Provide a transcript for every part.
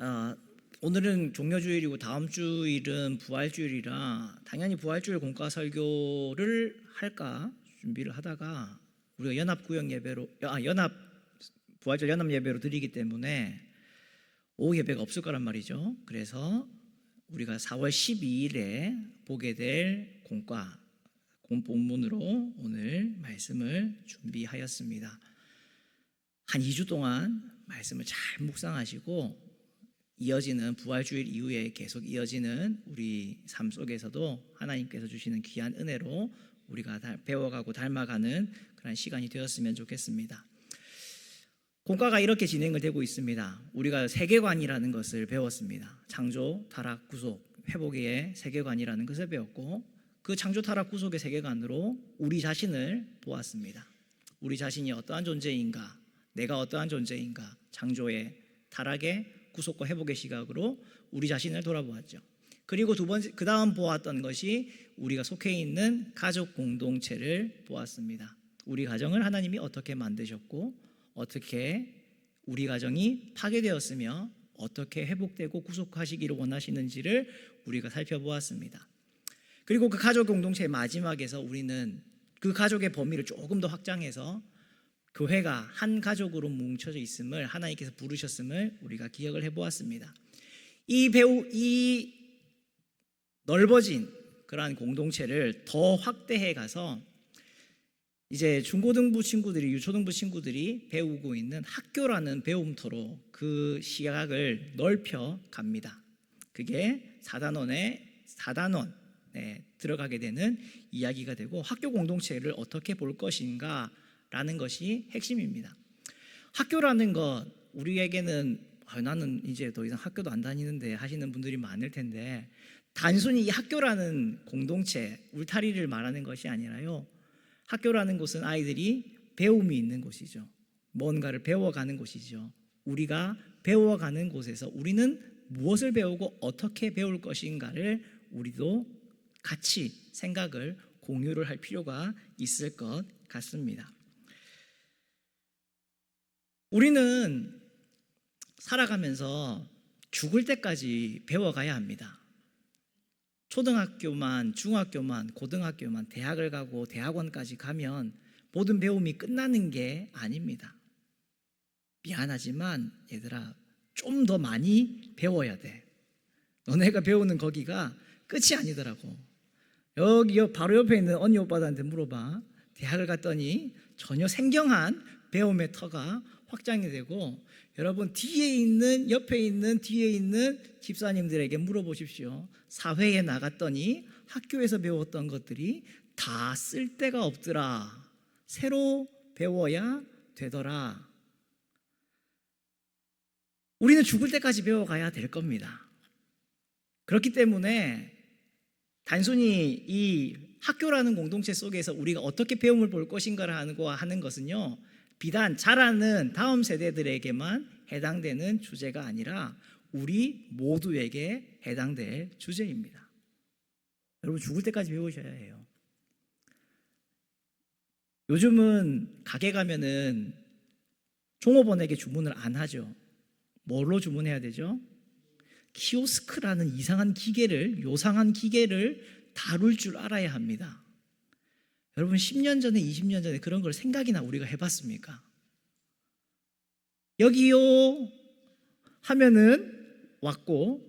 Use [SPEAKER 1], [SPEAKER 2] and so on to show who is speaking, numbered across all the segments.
[SPEAKER 1] 어, 오늘은 종려주일이고 다음 주일은 부활주일이라 당연히 부활주일 공과 설교를 할까 준비를 하다가 우리가 연합구역 예배로 부활절 연합 예배로 드리기 때문에 오후 예배가 없을 거란 말이죠. 그래서 우리가 4월 12일에 보게 될 공과 본문으로 오늘 말씀을 준비하였습니다. 한 2주 동안 말씀을 잘 묵상하시고 이어지는 부활주일 이후에 계속 이어지는 우리 삶 속에서도 하나님께서 주시는 귀한 은혜로 우리가 배워가고 닮아가는 그런 시간이 되었으면 좋겠습니다. 공과가 이렇게 진행을 되고 있습니다. 우리가 세계관이라는 것을 배웠습니다. 창조, 타락, 구속, 회복의 세계관이라는 것을 배웠고 그 창조, 타락, 구속의 세계관으로 우리 자신을 보았습니다. 우리 자신이 어떠한 존재인가, 내가 어떠한 존재인가, 창조의, 타락의, 구속과 회복의 시각으로 우리 자신을 돌아보았죠. 그리고 그 다음 보았던 것이 우리가 속해 있는 가족 공동체를 보았습니다. 우리 가정을 하나님이 어떻게 만드셨고 어떻게 우리 가정이 파괴되었으며 어떻게 회복되고 구속하시기를 원하시는지를 우리가 살펴보았습니다. 그리고 그 가족 공동체의 마지막에서 우리는 그 가족의 범위를 조금 더 확장해서 교회가 한 가족으로 뭉쳐져 있음을 하나님께서 부르셨음을 우리가 기억을 해보았습니다. 이 넓어진 그러한 공동체를 더 확대해 가서 이제 중고등부 친구들이, 유초등부 친구들이 배우고 있는 학교라는 배움터로 그 시각을 넓혀 갑니다. 그게 4단원에 들어가게 되는 이야기가 되고 학교 공동체를 어떻게 볼 것인가 라는 것이 핵심입니다. 학교라는 것, 우리에게는 나는 이제 더 이상 학교도 안 다니는데 하시는 분들이 많을 텐데 단순히 이 학교라는 공동체, 울타리를 말하는 것이 아니라요, 학교라는 곳은 아이들이 배움이 있는 곳이죠. 뭔가를 배워가는 곳이죠. 우리가 배워가는 곳에서 우리는 무엇을 배우고 어떻게 배울 것인가를 우리도 같이 생각을 공유를 할 필요가 있을 것 같습니다. 우리는 살아가면서 죽을 때까지 배워가야 합니다. 초등학교만, 중학교만, 고등학교만, 대학을 가고 대학원까지 가면 모든 배움이 끝나는 게 아닙니다. 미안하지만 얘들아, 좀 더 많이 배워야 돼. 너네가 배우는 거기가 끝이 아니더라고. 여기 바로 옆에 있는 언니 오빠들한테 물어봐. 대학을 갔더니 전혀 생경한 배움의 터가 확장이 되고, 여러분 옆에 있는 뒤에 있는 집사님들에게 물어보십시오. 사회에 나갔더니 학교에서 배웠던 것들이 다 쓸데가 없더라. 새로 배워야 되더라. 우리는 죽을 때까지 배워가야 될 겁니다. 그렇기 때문에 단순히 이 학교라는 공동체 속에서 우리가 어떻게 배움을 볼 것인가를 하는 것은요, 비단 자라는 다음 세대들에게만 해당되는 주제가 아니라 우리 모두에게 해당될 주제입니다. 여러분, 죽을 때까지 배우셔야 해요. 요즘은 가게 가면은 종업원에게 주문을 안 하죠. 뭘로 주문해야 되죠? 키오스크라는 요상한 기계를 다룰 줄 알아야 합니다. 여러분, 10년 전에 20년 전에 그런 걸 생각이나 우리가 해봤습니까? 여기요 하면은 왔고,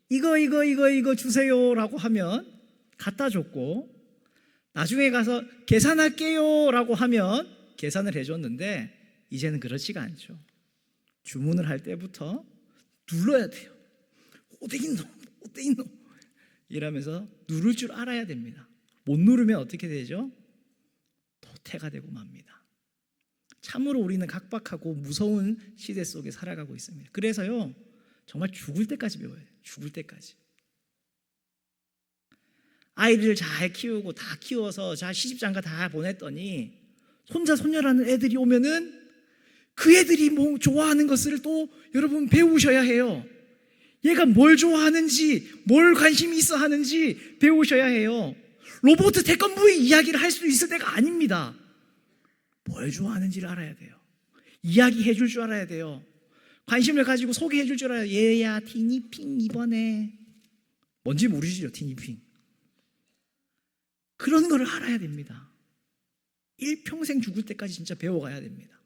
[SPEAKER 1] 이거 주세요라고 하면 갖다 줬고, 나중에 가서 계산할게요 라고 하면 계산을 해줬는데 이제는 그렇지가 않죠. 주문을 할 때부터 눌러야 돼요. 어디 있노 이러면서 누를 줄 알아야 됩니다. 못 누르면 어떻게 되죠? 도태가 되고 맙니다. 참으로 우리는 각박하고 무서운 시대 속에 살아가고 있습니다. 그래서요, 정말 죽을 때까지 배워야 돼요. 죽을 때까지. 아이를 잘 키우고 다 키워서 잘 시집장가 다 보냈더니 손자 손녀라는 애들이 오면은 그 애들이 뭐 좋아하는 것을 또 여러분 배우셔야 해요. 얘가 뭘 좋아하는지, 뭘 관심이 있어 하는지 배우셔야 해요. 로버트 태권브의 이야기를 할 수 있을 때가 아닙니다. 뭘 좋아하는지를 알아야 돼요. 이야기해 줄 줄 알아야 돼요. 관심을 가지고 소개해 줄 줄 알아요. 얘야 티니핑 이번에 뭔지 모르시죠? 티니핑. 그런 거를 알아야 됩니다. 일평생 죽을 때까지 진짜 배워가야 됩니다.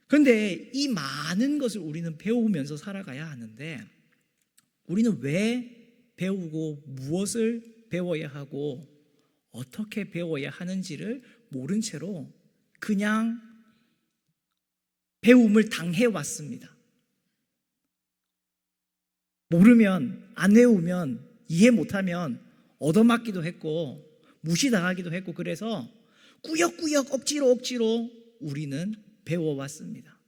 [SPEAKER 1] 그런데 이 많은 것을 우리는 배우면서 살아가야 하는데 우리는 왜 배우고 무엇을 배워야 하고 어떻게 배워야 하는지를 모른 채로 그냥 배움을 당해왔습니다. 모르면, 안 외우면, 이해 못하면 얻어맞기도 했고 무시당하기도 했고 그래서 꾸역꾸역 억지로 우리는 배워왔습니다.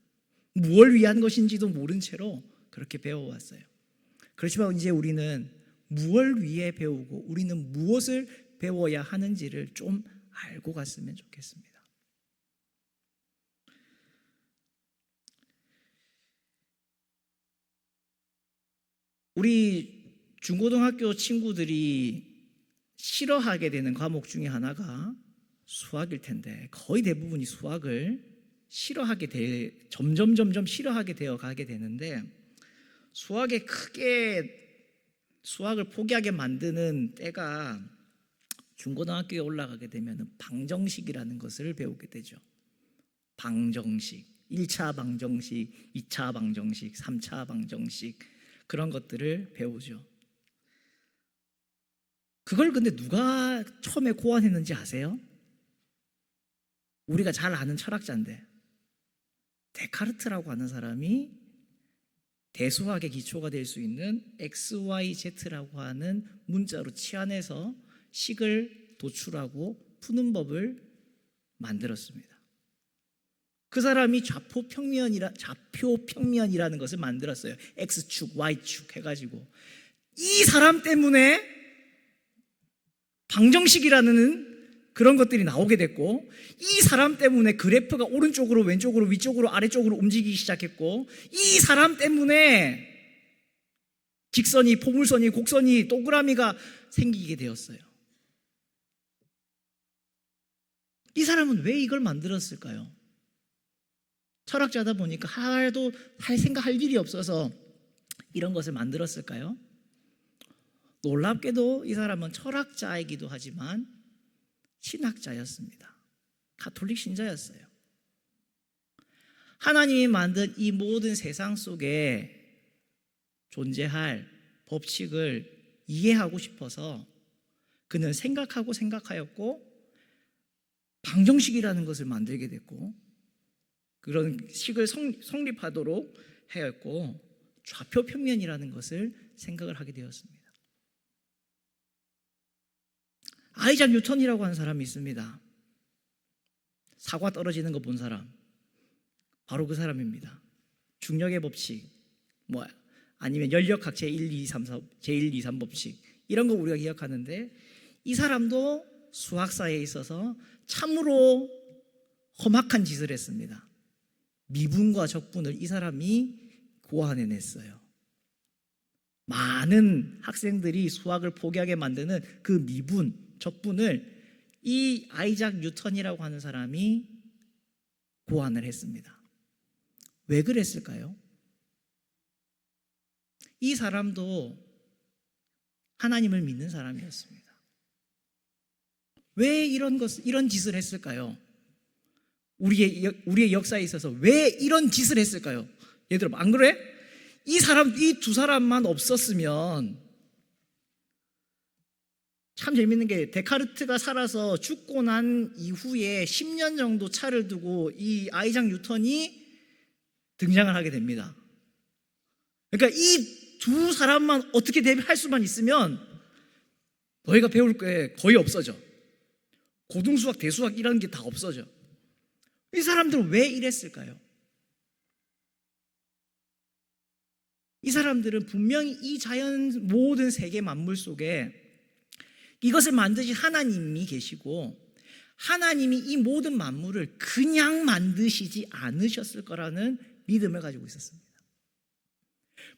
[SPEAKER 1] 무엇을 위한 것인지도 모른 채로 그렇게 배워왔어요. 그렇지만 이제 우리는 무엇을 위해 배우고 우리는 무엇을 배워야 하는지를 좀 알고 갔으면 좋겠습니다. 우리 중고등학교 친구들이 싫어하게 되는 과목 중에 하나가 수학일 텐데 거의 대부분이 수학을 점점 싫어하게 되어 가게 되는데 수학을 포기하게 만드는 때가 중고등학교에 올라가게 되면 방정식이라는 것을 배우게 되죠. 방정식, 1차 방정식, 2차 방정식, 3차 방정식 그런 것들을 배우죠. 그걸 근데 누가 처음에 고안했는지 아세요? 우리가 잘 아는 철학자인데 데카르트라고 하는 사람이 대수학의 기초가 될 수 있는 XYZ라고 하는 문자로 치환해서 식을 도출하고 푸는 법을 만들었습니다. 그 사람이 좌표평면이라는 것을 만들었어요. X축, Y축 해가지고 이 사람 때문에 방정식이라는 그런 것들이 나오게 됐고 이 사람 때문에 그래프가 오른쪽으로 왼쪽으로 위쪽으로 아래쪽으로 움직이기 시작했고 이 사람 때문에 직선이 포물선이 곡선이 동그라미가 생기게 되었어요. 이 사람은 왜 이걸 만들었을까요? 철학자다 보니까 하나도 생각할 일이 없어서 이런 것을 만들었을까요? 놀랍게도 이 사람은 철학자이기도 하지만 신학자였습니다. 가톨릭 신자였어요. 하나님이 만든 이 모든 세상 속에 존재할 법칙을 이해하고 싶어서 그는 생각하였고 방정식이라는 것을 만들게 됐고 그런 식을 성립하도록 하였고 좌표평면이라는 것을 생각을 하게 되었습니다. 아이작 뉴턴이라고 하는 사람이 있습니다. 사과 떨어지는 거 본 사람 바로 그 사람입니다. 중력의 법칙 아니면 연력학 제1, 2, 3, 4, 제1, 2, 3 법칙 이런 거 우리가 기억하는데 이 사람도 수학사에 있어서 참으로 험악한 짓을 했습니다. 미분과 적분을 이 사람이 고안해냈어요. 많은 학생들이 수학을 포기하게 만드는 그 미분, 적분을 이 아이작 뉴턴이라고 하는 사람이 고안을 했습니다. 왜 그랬을까요? 이 사람도 하나님을 믿는 사람이었습니다. 왜 이런 짓을 했을까요? 우리의 역사에 있어서 왜 이런 짓을 했을까요? 얘들아, 안 그래? 이 두 사람만 없었으면 참 재밌는 게 데카르트가 살아서 죽고 난 이후에 10년 정도 차를 두고 이 아이작 뉴턴이 등장을 하게 됩니다. 그러니까 이 두 사람만 어떻게 할 수만 있으면 너희가 배울 게 거의 없어져. 고등수학, 대수학 이런 게 다 없어져. 이 사람들은 왜 이랬을까요? 이 사람들은 분명히 이 자연 모든 세계 만물 속에 이것을 만드신 하나님이 계시고 하나님이 이 모든 만물을 그냥 만드시지 않으셨을 거라는 믿음을 가지고 있었습니다.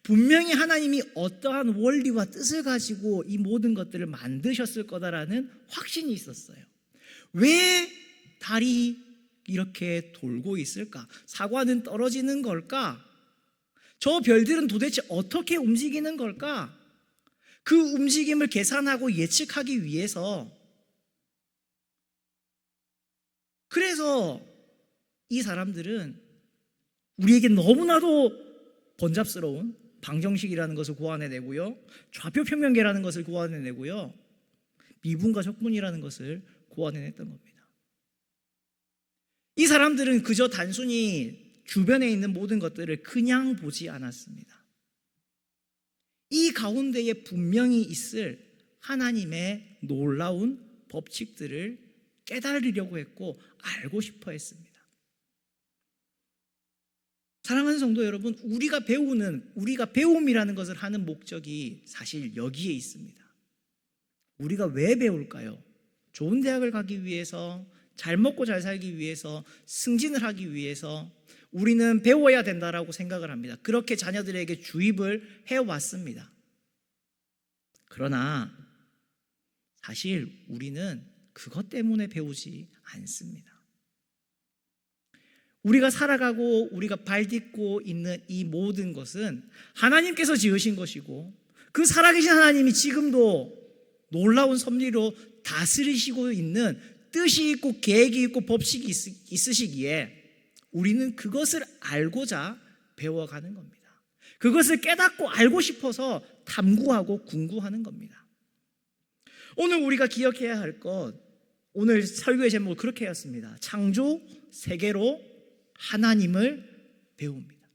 [SPEAKER 1] 분명히 하나님이 어떠한 원리와 뜻을 가지고 이 모든 것들을 만드셨을 거다라는 확신이 있었어요. 왜 달이 이렇게 돌고 있을까? 사과는 떨어지는 걸까? 저 별들은 도대체 어떻게 움직이는 걸까? 그 움직임을 계산하고 예측하기 위해서, 그래서 이 사람들은 우리에게 너무나도 번잡스러운 방정식이라는 것을 고안해내고요, 좌표 평면계라는 것을 고안해내고요, 미분과 적분이라는 것을 고안해냈던 겁니다. 이 사람들은 그저 단순히 주변에 있는 모든 것들을 그냥 보지 않았습니다. 이 가운데에 분명히 있을 하나님의 놀라운 법칙들을 깨달으려고 했고 알고 싶어 했습니다. 사랑하는 성도 여러분, 우리가 배움이라는 것을 하는 목적이 사실 여기에 있습니다. 우리가 왜 배울까요? 좋은 대학을 가기 위해서, 잘 먹고 잘 살기 위해서, 승진을 하기 위해서 우리는 배워야 된다라고 생각을 합니다. 그렇게 자녀들에게 주입을 해왔습니다. 그러나 사실 우리는 그것 때문에 배우지 않습니다. 우리가 살아가고 우리가 발딛고 있는 이 모든 것은 하나님께서 지으신 것이고, 그 살아계신 하나님이 지금도 놀라운 섭리로 다스리시고 있는 뜻이 있고 계획이 있고 법칙이 있으시기에 우리는 그것을 알고자 배워가는 겁니다. 그것을 깨닫고 알고 싶어서 탐구하고 궁구하는 겁니다. 오늘 우리가 기억해야 할 것, 오늘 설교의 제목을 그렇게 했습니다. 창조 세계로 하나님을 배웁니다.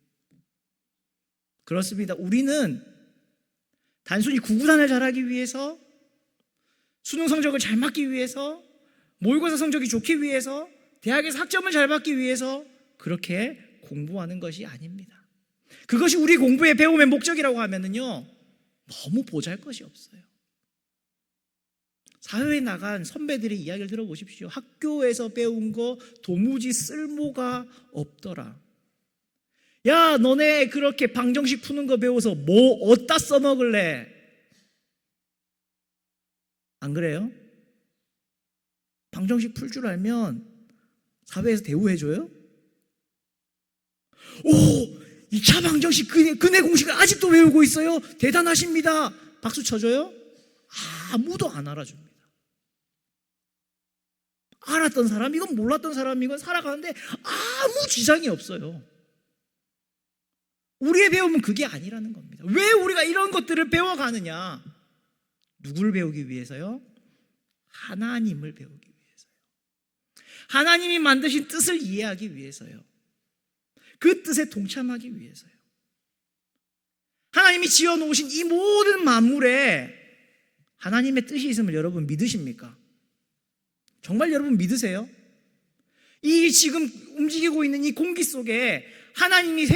[SPEAKER 1] 그렇습니다. 우리는 단순히 구구단을 잘하기 위해서, 수능 성적을 잘 맞기 위해서, 모의고사 성적이 좋기 위해서, 대학에서 학점을 잘 받기 위해서 그렇게 공부하는 것이 아닙니다. 그것이 우리 공부의 배움의 목적이라고 하면은요, 너무 보잘것이 없어요. 사회에 나간 선배들의 이야기를 들어보십시오. 학교에서 배운 거 도무지 쓸모가 없더라. 야, 너네 그렇게 방정식 푸는 거 배워서 뭐 어디다 써먹을래? 안 그래요? 방정식 풀 줄 알면 사회에서 대우해줘요? 오! 2차 방정식 근해 공식을 아직도 외우고 있어요? 대단하십니다. 박수 쳐줘요? 아무도 안 알아줍니다. 알았던 사람이건 몰랐던 사람이건 살아가는데 아무 지장이 없어요. 우리의 배움은 그게 아니라는 겁니다. 왜 우리가 이런 것들을 배워가느냐? 누구를 배우기 위해서요? 하나님을 배우기 위해서요. 하나님이 만드신 뜻을 이해하기 위해서요. 그 뜻에 동참하기 위해서요. 하나님이 지어놓으신 이 모든 만물에 하나님의 뜻이 있음을 여러분 믿으십니까? 정말 여러분 믿으세요? 이 지금 움직이고 있는 이 공기 속에 하나님이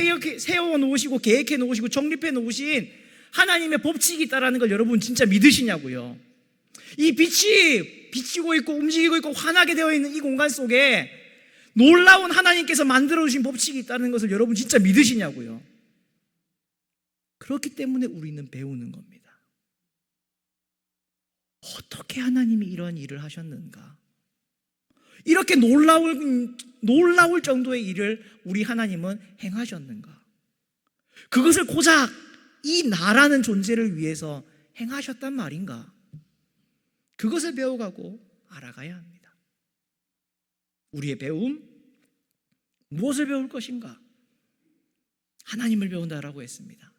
[SPEAKER 1] 세워놓으시고 계획해놓으시고 정립해놓으신 하나님의 법칙이 있다는 걸 여러분 진짜 믿으시냐고요? 이 빛이 비치고 있고 움직이고 있고 환하게 되어 있는 이 공간 속에 놀라운 하나님께서 만들어주신 법칙이 있다는 것을 여러분 진짜 믿으시냐고요? 그렇기 때문에 우리는 배우는 겁니다. 어떻게 하나님이 이런 일을 하셨는가? 이렇게 놀라울 정도의 일을 우리 하나님은 행하셨는가? 그것을 고작 이 나라는 존재를 위해서 행하셨단 말인가? 그것을 배워가고 알아가야 합니다. 우리의 배움, 무엇을 배울 것인가? 하나님을 배운다라고 했습니다.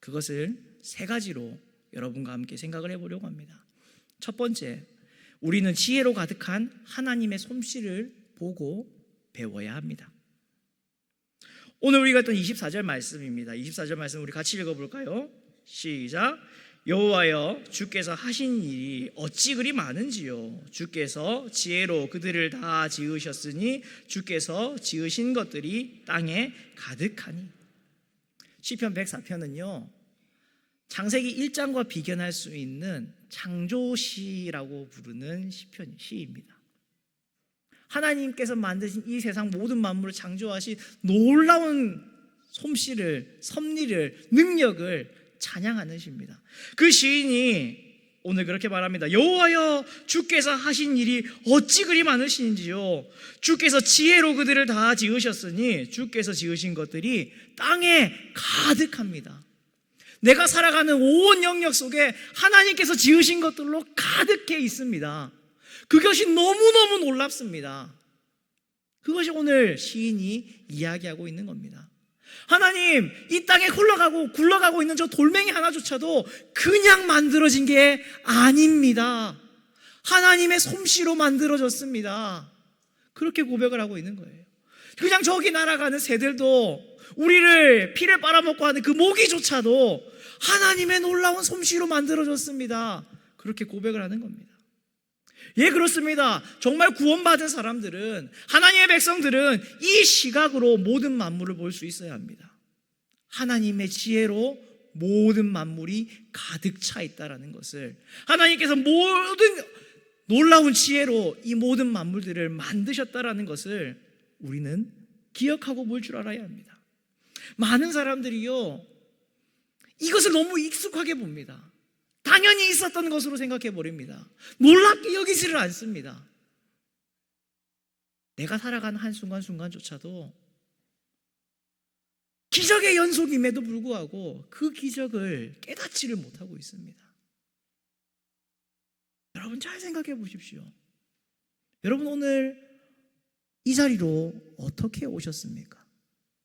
[SPEAKER 1] 그것을 3가지로 여러분과 함께 생각을 해보려고 합니다. 첫 번째, 우리는 지혜로 가득한 하나님의 솜씨를 보고 배워야 합니다. 오늘 우리가 했던 24절 말씀입니다. 24절 말씀 우리 같이 읽어볼까요? 시작. 여호와여, 주께서 하신 일이 어찌 그리 많은지요. 주께서 지혜로 그들을 다 지으셨으니 주께서 지으신 것들이 땅에 가득하니. 시편 104편은요 창세기 1장과 비견할 수 있는 창조시라고 부르는 시입니다. 하나님께서 만드신 이 세상 모든 만물을 창조하신 놀라운 솜씨를, 섭리를, 능력을 찬양하는 시입니다. 그 시인이 오늘 그렇게 말합니다. 여호와여, 주께서 하신 일이 어찌 그리 많으신지요. 주께서 지혜로 그들을 다 지으셨으니 주께서 지으신 것들이 땅에 가득합니다. 내가 살아가는 온 영역 속에 하나님께서 지으신 것들로 가득해 있습니다. 그것이 너무너무 놀랍습니다. 그것이 오늘 시인이 이야기하고 있는 겁니다. 하나님, 이 땅에 굴러가고 있는 저 돌멩이 하나조차도 그냥 만들어진 게 아닙니다. 하나님의 솜씨로 만들어졌습니다. 그렇게 고백을 하고 있는 거예요. 그냥 저기 날아가는 새들도, 우리를 피를 빨아먹고 하는 그 모기조차도 하나님의 놀라운 솜씨로 만들어졌습니다. 그렇게 고백을 하는 겁니다. 예, 그렇습니다. 정말 구원받은 사람들은, 하나님의 백성들은 이 시각으로 모든 만물을 볼 수 있어야 합니다. 하나님의 지혜로 모든 만물이 가득 차 있다는 것을, 하나님께서 모든 놀라운 지혜로 이 모든 만물들을 만드셨다는 것을 우리는 기억하고 볼 줄 알아야 합니다. 많은 사람들이요, 이것을 너무 익숙하게 봅니다. 당연히 있었던 것으로 생각해 버립니다. 놀랍게 여기지를 않습니다. 내가 살아가는 한순간순간조차도 기적의 연속임에도 불구하고 그 기적을 깨닫지를 못하고 있습니다. 여러분 잘 생각해 보십시오. 여러분 오늘 이 자리로 어떻게 오셨습니까?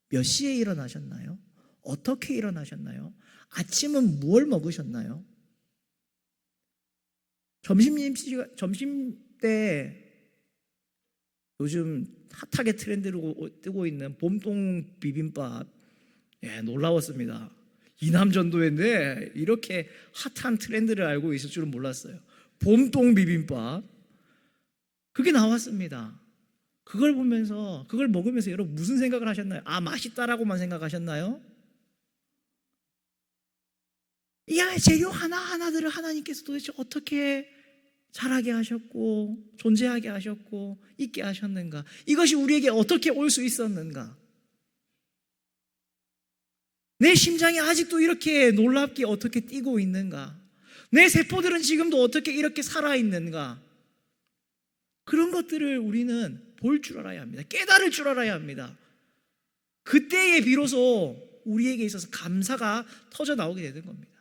[SPEAKER 1] 몇 시에 일어나셨나요? 어떻게 일어나셨나요? 아침은 무엇을 먹으셨나요? 점심 때 요즘 핫하게 트렌드로 뜨고 있는 봄동 비빔밥, 예, 놀라웠습니다. 이남전도회인데 이렇게 핫한 트렌드를 알고 있을 줄은 몰랐어요. 봄동 비빔밥, 그게 나왔습니다. 그걸 먹으면서 여러분 무슨 생각을 하셨나요? 아, 맛있다라고만 생각하셨나요? 이 재료 하나하나들을 하나님께서 도대체 어떻게 자라게 하셨고 존재하게 하셨고 있게 하셨는가? 이것이 우리에게 어떻게 올 수 있었는가? 내 심장이 아직도 이렇게 놀랍게 어떻게 뛰고 있는가? 내 세포들은 지금도 어떻게 이렇게 살아있는가? 그런 것들을 우리는 볼 줄 알아야 합니다. 깨달을 줄 알아야 합니다. 그때에 비로소 우리에게 있어서 감사가 터져 나오게 되는 겁니다.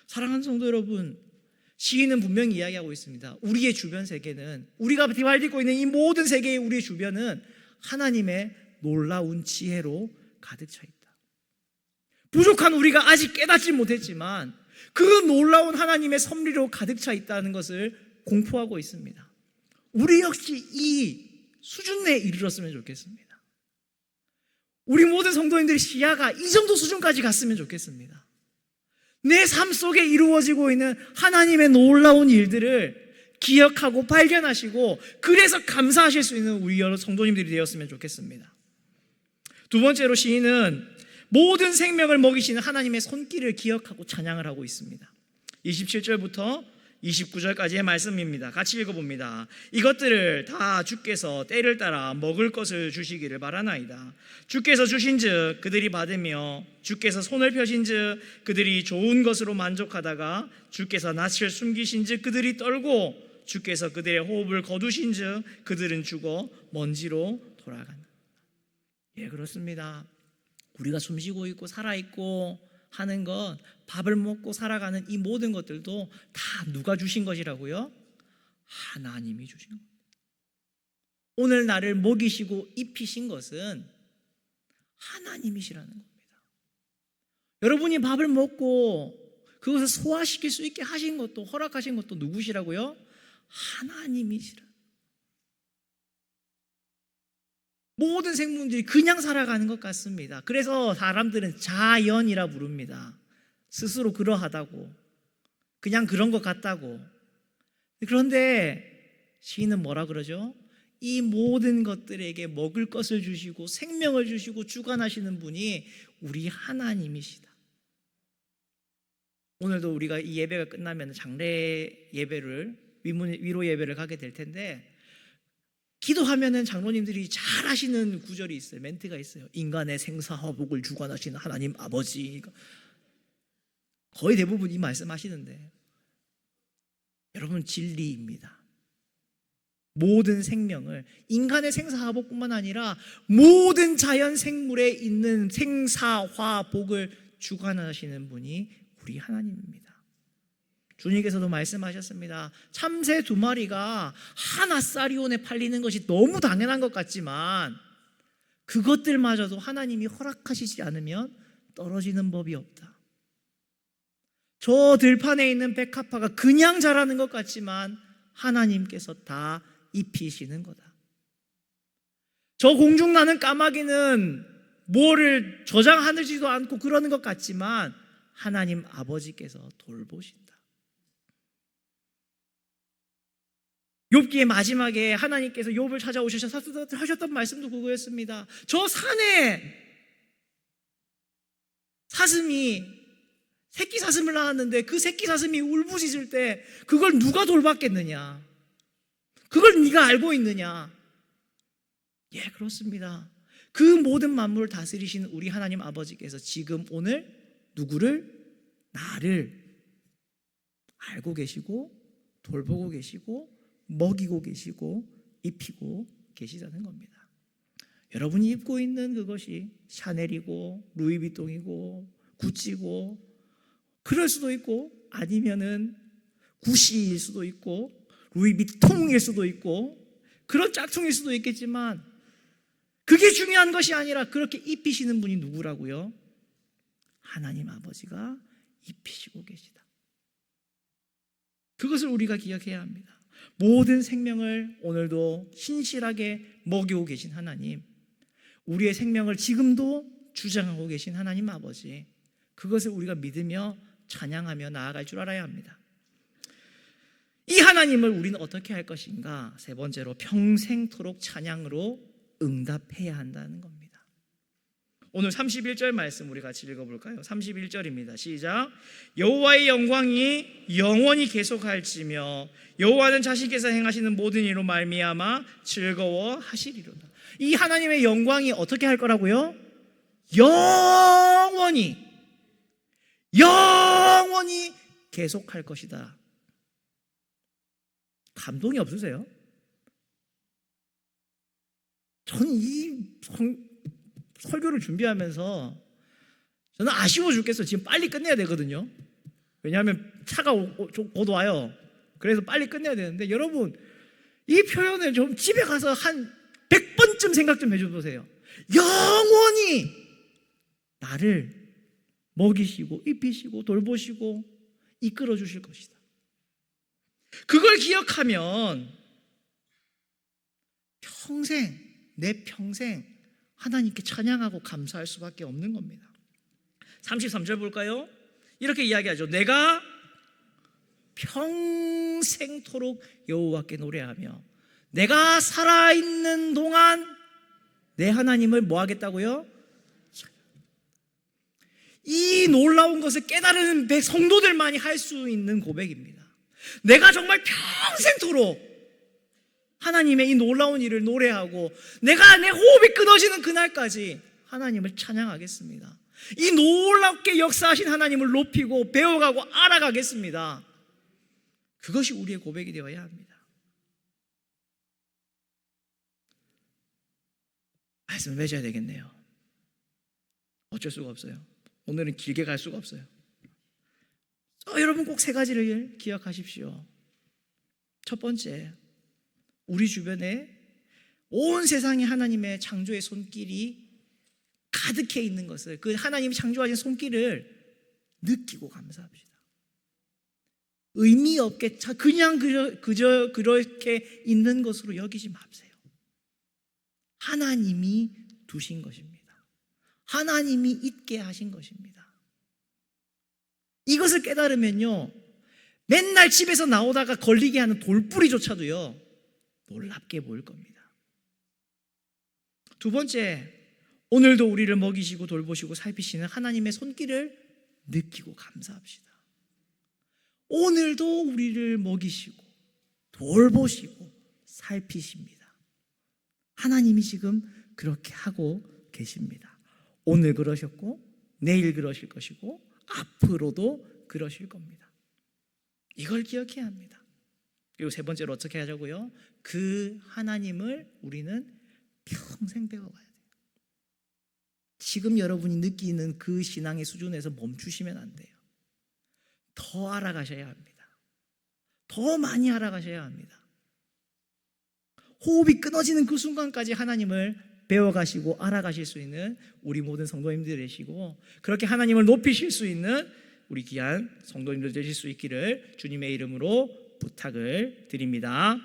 [SPEAKER 1] 사랑하는 성도 여러분, 시인은 분명히 이야기하고 있습니다. 우리의 주변 세계는, 우리가 밟고 있는 이 모든 세계의 우리의 주변은 하나님의 놀라운 지혜로 가득 차 있다. 부족한 우리가 아직 깨닫지 못했지만 그 놀라운 하나님의 섭리로 가득 차 있다는 것을 공포하고 있습니다. 우리 역시 이 수준에 이르렀으면 좋겠습니다. 우리 모든 성도님들의 시야가 이 정도 수준까지 갔으면 좋겠습니다. 내 삶 속에 이루어지고 있는 하나님의 놀라운 일들을 기억하고 발견하시고 그래서 감사하실 수 있는 우리 여러 성도님들이 되었으면 좋겠습니다. 두 번째로 시인은 모든 생명을 먹이시는 하나님의 손길을 기억하고 찬양을 하고 있습니다. 27절부터 29절까지의 말씀입니다. 같이 읽어봅니다. 이것들을 다 주께서 때를 따라 먹을 것을 주시기를 바라나이다. 주께서 주신즉 그들이 받으며 주께서 손을 펴신즉 그들이 좋은 것으로 만족하다가 주께서 낯을 숨기신즉 그들이 떨고 주께서 그들의 호흡을 거두신즉 그들은 죽어 먼지로 돌아간다. 예, 그렇습니다. 우리가 숨쉬고 있고 살아있고 하는 것, 밥을 먹고 살아가는 이 모든 것들도 다 누가 주신 것이라고요? 하나님이 주신 겁니다. 오늘 나를 먹이시고 입히신 것은 하나님이시라는 겁니다. 여러분이 밥을 먹고 그것을 소화시킬 수 있게 하신 것도, 허락하신 것도 누구시라고요? 하나님이시라. 모든 생물들이 그냥 살아가는 것 같습니다. 그래서 사람들은 자연이라 부릅니다. 스스로 그러하다고, 그냥 그런 것 같다고. 그런데 시인은 뭐라 그러죠? 이 모든 것들에게 먹을 것을 주시고 생명을 주시고 주관하시는 분이 우리 하나님이시다. 오늘도 우리가 이 예배가 끝나면 장례 예배를, 위로 예배를 가게 될 텐데, 기도하면은 장로님들이 잘 하시는 구절이 있어요. 멘트가 있어요. 인간의 생사화복을 주관하시는 하나님 아버지. 거의 대부분 이 말씀 하시는데, 여러분, 진리입니다. 모든 생명을, 인간의 생사화복뿐만 아니라 모든 자연 생물에 있는 생사화복을 주관하시는 분이 우리 하나님입니다. 주님께서도 말씀하셨습니다. 참새 2마리가 한 아사리온에 팔리는 것이 너무 당연한 것 같지만 그것들마저도 하나님이 허락하시지 않으면 떨어지는 법이 없다. 저 들판에 있는 백합화가 그냥 자라는 것 같지만 하나님께서 다 입히시는 거다. 저 공중 나는 까마귀는 뭐를 저장하지도 않고 그러는 것 같지만 하나님 아버지께서 돌보신다. 욥기의 마지막에 하나님께서 욥을 찾아오셔서 하셨던 말씀도 그거였습니다. 저 산에 사슴이 새끼 사슴을 낳았는데 그 새끼 사슴이 울부짖을 때 그걸 누가 돌봤겠느냐? 그걸 네가 알고 있느냐? 예, 그렇습니다. 그 모든 만물을 다스리신 우리 하나님 아버지께서 지금 오늘 누구를? 나를 알고 계시고 돌보고 계시고 먹이고 계시고 입히고 계시다는 겁니다. 여러분이 입고 있는 그것이 샤넬이고 루이비통이고 구찌고 그럴 수도 있고 아니면은 구시일 수도 있고 루이비통일 수도 있고 그런 짝퉁일 수도 있겠지만 그게 중요한 것이 아니라 그렇게 입히시는 분이 누구라고요? 하나님 아버지가 입히시고 계시다. 그것을 우리가 기억해야 합니다. 모든 생명을 오늘도 신실하게 먹이고 계신 하나님, 우리의 생명을 지금도 주장하고 계신 하나님 아버지, 그것을 우리가 믿으며 찬양하며 나아갈 줄 알아야 합니다. 이 하나님을 우리는 어떻게 할 것인가? 세 번째로 평생토록 찬양으로 응답해야 한다는 겁니다. 오늘 31절 말씀 우리 같이 읽어볼까요? 31절입니다. 시작. 여호와의 영광이 영원히 계속할지며 여호와는 자신께서 행하시는 모든 일로 말미암아 즐거워하시리로다. 이 하나님의 영광이 어떻게 할 거라고요? 영원히 계속할 것이다. 감동이 없으세요? 저는 이 설교를 준비하면서 저는 아쉬워 죽겠어요. 지금 빨리 끝내야 되거든요. 왜냐하면 차가 곧 와요. 그래서 빨리 끝내야 되는데 여러분 이 표현을 좀 집에 가서 한 100번쯤 생각 좀 해줘보세요. 영원히 나를 먹이시고 입히시고 돌보시고 이끌어 주실 것이다. 그걸 기억하면 내 평생 하나님께 찬양하고 감사할 수밖에 없는 겁니다. 33절 볼까요? 이렇게 이야기하죠. 내가 평생토록 여호와께 노래하며 내가 살아있는 동안 내 하나님을 뭐 하겠다고요? 이 놀라운 것을 깨달은 성도들만이 할 수 있는 고백입니다. 내가 정말 평생토록 하나님의 이 놀라운 일을 노래하고 내가 내 호흡이 끊어지는 그날까지 하나님을 찬양하겠습니다. 이 놀랍게 역사하신 하나님을 높이고 배워가고 알아가겠습니다. 그것이 우리의 고백이 되어야 합니다. 말씀을 맺어야 되겠네요. 어쩔 수가 없어요. 오늘은 길게 갈 수가 없어요. 여러분 꼭 3가지를 기억하십시오. 첫 번째, 우리 주변에 온 세상에 하나님의 창조의 손길이 가득해 있는 것을, 그 하나님이 창조하신 손길을 느끼고 감사합시다. 의미 없게 그냥 그저 그렇게 있는 것으로 여기지 마세요. 하나님이 두신 것입니다. 하나님이 있게 하신 것입니다. 이것을 깨달으면요, 맨날 집에서 나오다가 걸리게 하는 돌뿌리조차도요 놀랍게 보일 겁니다. 두 번째, 오늘도 우리를 먹이시고 돌보시고 살피시는 하나님의 손길을 느끼고 감사합시다. 오늘도 우리를 먹이시고 돌보시고 살피십니다. 하나님이 지금 그렇게 하고 계십니다. 오늘 그러셨고 내일 그러실 것이고 앞으로도 그러실 겁니다. 이걸 기억해야 합니다. 그리고 세 번째로 어떻게 하자고요? 그 하나님을 우리는 평생 배워가야 돼요. 지금 여러분이 느끼는 그 신앙의 수준에서 멈추시면 안 돼요. 더 알아가셔야 합니다. 더 많이 알아가셔야 합니다. 호흡이 끊어지는 그 순간까지 하나님을 배워가시고 알아가실 수 있는 우리 모든 성도님들 되시고, 그렇게 하나님을 높이실 수 있는 우리 귀한 성도님들 되실 수 있기를 주님의 이름으로 부탁을 드립니다.